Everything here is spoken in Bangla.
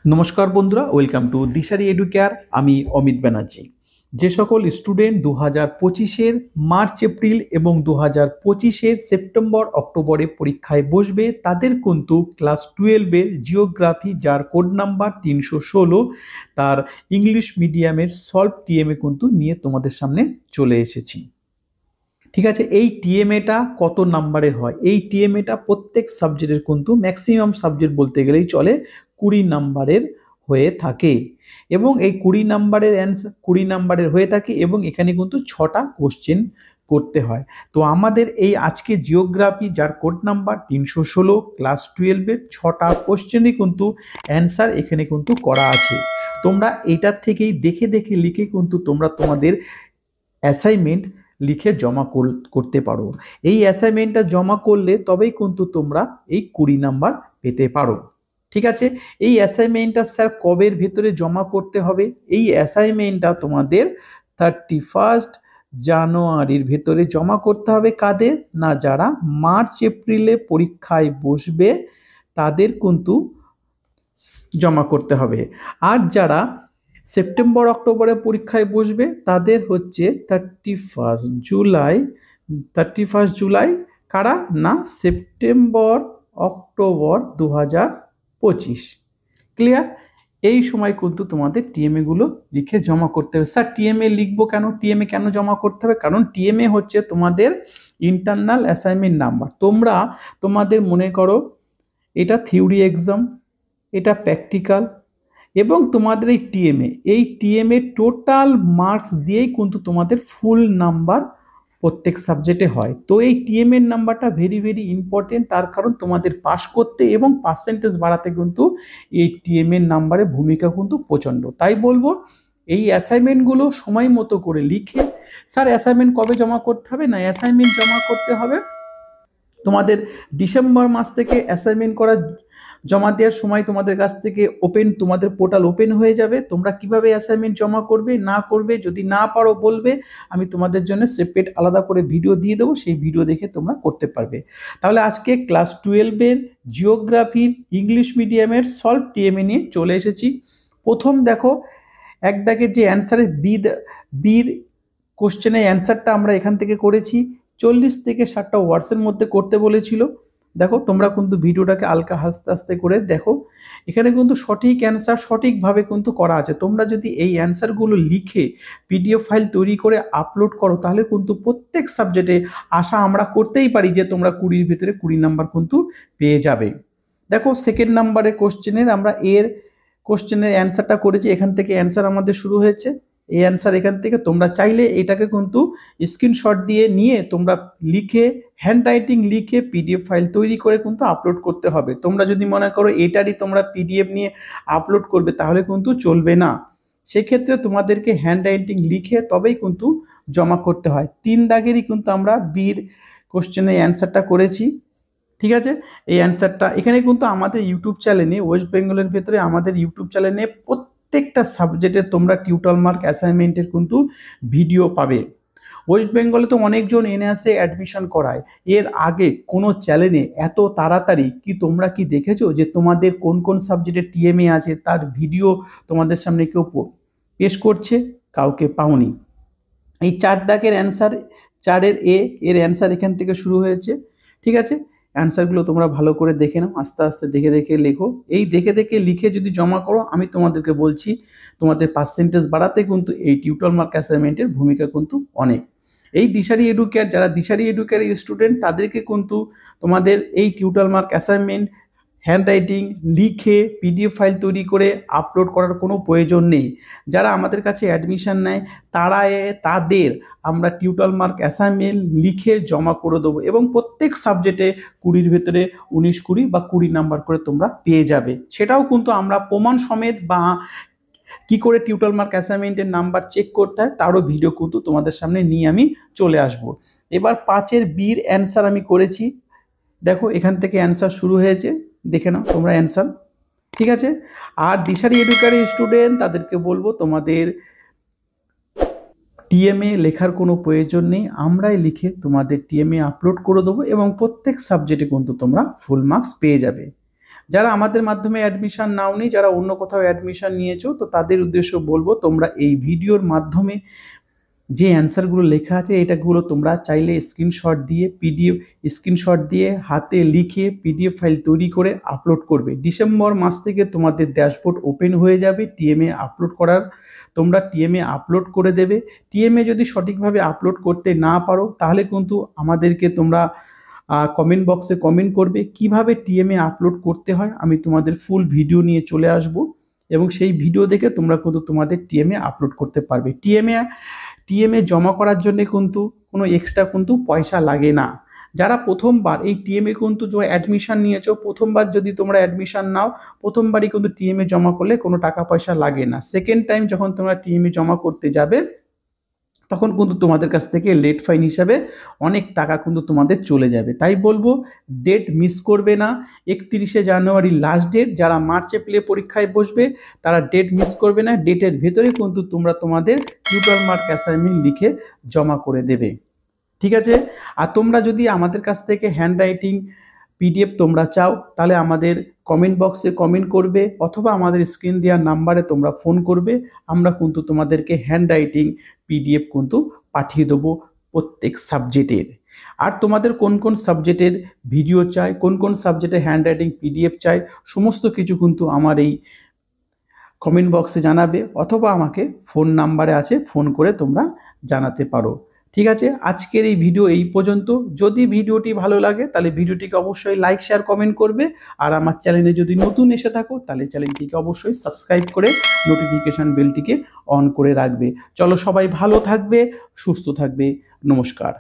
নমস্কার বন্ধুরা, ওয়েলকাম টু দিশারি এডুকেয়ার। আমি অমিত ব্যানার্জি। যে সকল স্টুডেন্ট 2025-এর মার্চ এপ্রিল এবং 2025-এর সেপ্টেম্বর অক্টোবরে পরীক্ষায় বসবে তাদের কিন্তু ক্লাস 12-এর জিওগ্রাফি, যার কোড নাম্বার 316, তার ইংলিশ মিডিয়ামের সলভ টিএমএ কিন্তু নিয়ে তোমাদের সামনে চলে এসেছি। ঠিক আছে, এই টিএমএটা কত নাম্বারের হয়? এই টিএমএটা প্রত্যেক সাবজেক্টের কিন্তু ম্যাক্সিমাম সাবজেক্ট বলতে গেলেই চলে 20 নাম্বারের হয়ে থাকে, এবং এই 20 নাম্বারের অ্যান্সার 20 নাম্বারের হয়ে থাকে, এবং এখানে কিন্তু 6টা কোশ্চেন করতে হয়। তো আমাদের এই আজকে জিওগ্রাফি, যার কোড নাম্বার 316, ক্লাস 12-এর 6টা কোশ্চেনই কিন্তু অ্যান্সার এখানে কিন্তু করা আছে। তোমরা এটার থেকেই দেখে দেখে লিখে কিন্তু তোমরা তোমাদের অ্যাসাইনমেন্ট লিখে জমা করতে পারো। এই অ্যাসাইনমেন্টটা জমা করলে তবেই কিন্তু তোমরা এই 20 নাম্বার পেতে পারো। ঠিক আছে, এই অ্যাসাইনমেন্টটা স্যার কবের ভেতরে জমা করতে হবে? এই অ্যাসাইনমেন্টটা তোমাদের 31 জানুয়ারির ভেতরে জমা করতে হবে। কাদের? না, যারা মার্চ এপ্রিলে পরীক্ষায় বসবে তাদের কিন্তু জমা করতে হবে। আর যারা সেপ্টেম্বর অক্টোবরে পরীক্ষায় বসবে তাদের হচ্ছে 31 জুলাই। কারা? না, সেপ্টেম্বর অক্টোবর 2025। ক্লিয়ার? এই সময় কিন্তু তোমাদের টিএমএ গুলো লিখে জমা করতে হবে। স্যার টিএমএ লিখবো কেন? টিএমএ কেন জমা করতে হবে? কারণ টিএমএ হচ্ছে তোমাদের ইন্টারনাল অ্যাসাইনমেন্ট নাম্বার। তোমরা তোমাদের মনে করো এটা থিওরি এক্সাম, এটা প্র্যাকটিক্যাল, এবং তোমাদের এই টিএমএ টোটাল মার্কস দিয়েই কিন্তু তোমাদের ফুল নাম্বার প্রত্যেক সাবজেক্টে হয়। তো এই টিএমএর নাম্বারটা ভেরি ভেরি ইম্পর্টেন্ট, তার কারণ তোমাদের পাস করতে এবং পার্সেন্টেজ বাড়াতে কিন্তু এই টিএমএর নাম্বারের ভূমিকা কিন্তু প্রচণ্ড। তাই বলবো এই অ্যাসাইনমেন্টগুলো সময় মতো করে লিখে। স্যার অ্যাসাইনমেন্ট কবে জমা করতে হবে? না, অ্যাসাইনমেন্ট জমা করতে হবে তোমাদের ডিসেম্বর মাস থেকে। অ্যাসাইনমেন্ট করা জমা দেওয়ার সময় তোমাদের কাছ থেকে তোমাদের পোর্টাল ওপেন হয়ে যাবে। তোমরা কিভাবে অ্যাসাইনমেন্ট জমা করবে না করবে, যদি না পারো বলবে, আমি তোমাদের জন্য সেপারেট আলাদা করে ভিডিও দিয়ে দেবো, সেই ভিডিও দেখে তোমরা করতে পারবে। তাহলে আজকে ক্লাস 12-এর জিওগ্রাফির ইংলিশ মিডিয়ামের সলভ টিএমএ নিয়ে চলে এসেছি। প্রথম দেখো, এক দাগের যে অ্যান্সারের বির কোশ্চেনের অ্যান্সারটা আমরা এখান থেকে করেছি। 40 থেকে 60টা ওয়ার্ডসের মধ্যে করতে বলেছিল। দেখো তোমরা কিন্তু ভিডিওটাকে হালকা আস্তে আস্তে করে দেখো, এখানে কিন্তু সঠিক অ্যান্সার সঠিকভাবে কিন্তু করা আছে। তোমরা যদি এই অ্যান্সারগুলো লিখে পিডিএফ ফাইল তৈরি করে আপলোড করো তাহলে কিন্তু প্রত্যেক সাবজেক্টে আশা আমরা করতেই পারি যে তোমরা 20-র ভিতরে 20 নাম্বার কিন্তু পেয়ে যাবে। দেখো সেকেন্ড নাম্বারে কোশ্চেনের আমরা কোশ্চেনের অ্যান্সারটা করেছি। এখান থেকে অ্যান্সার আমাদের শুরু হয়েছে। এই অ্যান্সার এখান থেকে তোমরা চাইলে এটাকে কিন্তু স্ক্রিনশট দিয়ে নিয়ে তোমরা লিখে হ্যান্ড রাইটিং লিখে পিডিএফ ফাইল তৈরি করে কিন্তু আপলোড করতে হবে। তোমরা যদি মনে করো এটারই তোমরা পিডিএফ নিয়ে আপলোড করবে তাহলে কিন্তু চলবে না। সেক্ষেত্রে তোমাদেরকে হ্যান্ড রাইটিং লিখে তবেই কিন্তু জমা করতে হয়। 3 দাগেরই কিন্তু আমরা বির কোশ্চেনের অ্যান্সারটা করেছি। ঠিক আছে, এই অ্যান্সারটা এখানে কিন্তু আমাদের ইউটিউব চ্যানেলে, ওয়েস্ট বেঙ্গলের ভেতরে আমাদের ইউটিউব চ্যানেলে প্রত্যেকটা সাবজেক্টে তোমরা টিউটোরিয়াল মার্ক অ্যাসাইনমেন্টের কিন্তু ভিডিও পাবে। ওয়েস্ট বেঙ্গলে তো অনেকজন এনএসএ অ্যাডমিশন করায়। এর আগে কোনো চ্যানেলে এত তাড়াতাড়ি তোমরা কি দেখেছো যে তোমাদের কোন কোন সাবজেক্টে টিএমএ আছে তার ভিডিও তোমাদের সামনে কেউ পেশ করছে? কাউকে পাওনি। এই 4 দাগের অ্যান্সার, 4-এর এর অ্যান্সার এখান থেকে শুরু হয়েছে। ঠিক আছে, অ্যান্সারগুলো তোমরা ভালো করে দেখে নাও, আস্তে আস্তে দেখে দেখে লেখো। এই দেখে দেখে লিখে যদি জমা করো, আমি তোমাদেরকে বলছি তোমাদের পার্সেন্টেজ বাড়াতে কিন্তু এই টিউটোরিয়াল মার্ক অ্যাসাইনমেন্টের ভূমিকা কিন্তু অনেক। এই দিশারি এডুকেয়ার, যারা দিশারি এডুকেয়ার স্টুডেন্ট তাদেরকে কিন্তু তোমাদের এই tutorial mark assignment hand writing লিখে পিডিএফ ফাইল তৈরি করে আপলোড করার কোনো প্রয়োজন নেই। যারা আমাদের কাছে অ্যাডমিশন নেয় তাদের আমরা টিউটোরিয়াল মার্ক অ্যাসাইনমেন্ট লিখে জমা করে দেবো, এবং প্রত্যেক সাবজেক্টে 20-র ভেতরে 19-20 বা 20 নাম্বার করে তোমরা পেয়ে যাবে। সেটাও কিন্তু আমরা প্রমাণ সমেত বা কি করে টিউটোরিয়াল মার্ক অ্যাসাইনমেন্টের নাম্বার চেক করতে হয় তারও ভিডিও কিন্তু তোমাদের সামনে নিয়ে আমি চলে আসব। এবার 5-এর বির অ্যান্সার আমি করেছি। দেখো এখান থেকে অ্যান্সার শুরু হয়েছে, দেখে নাও তোমরা অ্যান্সার। ঠিক আছে, আর দিশারি এডুকেয়ার স্টুডেন্ট তাদেরকে বলবো তোমাদের টিএমএ লেখার কোনো প্রয়োজন নেই, আমরাই লিখে তোমাদের টিএমএ আপলোড করে দেবো, এবং প্রত্যেক সাবজেক্টে কিন্তু তোমরা ফুল মার্কস পেয়ে যাবে। যারা আমাদের মাধ্যমে অ্যাডমিশন নাওনি, যারা অন্য কোথাও অ্যাডমিশন নিয়েছো, তো তাদের উদ্দেশ্য বলবো তোমরা এই ভিডিওর মাধ্যমে যে অ্যান্সারগুলো লেখা আছে এটাগুলো তোমরা চাইলে স্ক্রিনশট দিয়ে স্ক্রিনশট দিয়ে হাতে লিখে পিডিএফ ফাইল তৈরি করে আপলোড করবে। ডিসেম্বর মাস থেকে তোমাদের ড্যাশবোর্ড ওপেন হয়ে যাবে টিএমএ আপলোড করার, তোমরা টিএমএ আপলোড করে দেবে। টিএমএ যদি সঠিকভাবে আপলোড করতে না পারো তাহলে কিন্তু আমাদেরকে তোমরা কমেন্ট বক্সে কমেন্ট করবে, কিভাবে টিএমএ আপলোড করতে হয় আমি তোমাদের ফুল ভিডিও নিয়ে চলে আসব, এবং সেই ভিডিও দেখে তোমরা কিন্তু তোমাদের টিএমএ আপলোড করতে পারবে। টিএমএ জমা করার জন্য কিন্তু কোনো এক্সট্রা কিন্তু পয়সা লাগে না। যারা প্রথমবার এই টিএমএ কিন্তু যে অ্যাডমিশন নিয়েছো, প্রথমবার যদি তোমরা অ্যাডমিশন নাও, প্রথমবারই কিন্তু টিএমএ জমা করলে কোনো টাকা পয়সা লাগে না। সেকেন্ড টাইম যখন তোমরা টিএমএ জমা করতে যাবে তখন কিন্তু তোমাদের কাছ থেকে লেট ফাইন হিসাবে অনেক টাকা কিন্তু তোমাদের চলে যাবে। তাই বলবো ডেট মিস করবে না। 31শে জানুয়ারি লাস্ট ডেট। যারা মার্চ এপ্রিলে পরীক্ষায় বসবে তারা ডেট মিস করবে না। ডেটের ভেতরে কিন্তু তোমরা তোমাদের টিউটর মার্ক অ্যাসাইনমেন্ট লিখে জমা করে দেবে, ঠিক আছে? আর তোমরা যদি আমাদের কাছ থেকে হ্যান্ড রাইটিং পিডিএফ তোমরা চাও তাহলে আমাদের কমেন্ট বক্সে কমেন্ট করবে, অথবা আমাদের স্ক্রিন দেওয়ার নাম্বারে তোমরা ফোন করবে। আমরা কিন্তু তোমাদেরকে হ্যান্ড রাইটিং পিডিএফ কিন্তু পাঠিয়ে দেবো প্রত্যেক সাবজেক্টের। আর তোমাদের কোন কোন সাবজেক্টের ভিডিও চাই, কোন কোন সাবজেক্টে হ্যান্ড রাইটিং পিডিএফ চাই, সমস্ত কিছু কিন্তু আমার এই কমেন্ট বক্সে জানাবে, অথবা আমাকে ফোন নাম্বারে আছে, ফোন করে তোমরা জানাতে পারো, ঠিক আছে? আজকের এই ভিডিও এই পর্যন্ত। যদি ভিডিওটি ভালো লাগে তাহলে ভিডিওটিকে অবশ্যই লাইক শেয়ার কমেন্ট করবে। আর আমার চ্যানেলে যদি নতুন এসে থাকো তাহলে চ্যানেলটিকে অবশ্যই সাবস্ক্রাইব করে নোটিফিকেশান বেলটিকে অন করে রাখবে। চলো, সবাই ভালো থাকবে, সুস্থ থাকবে। নমস্কার।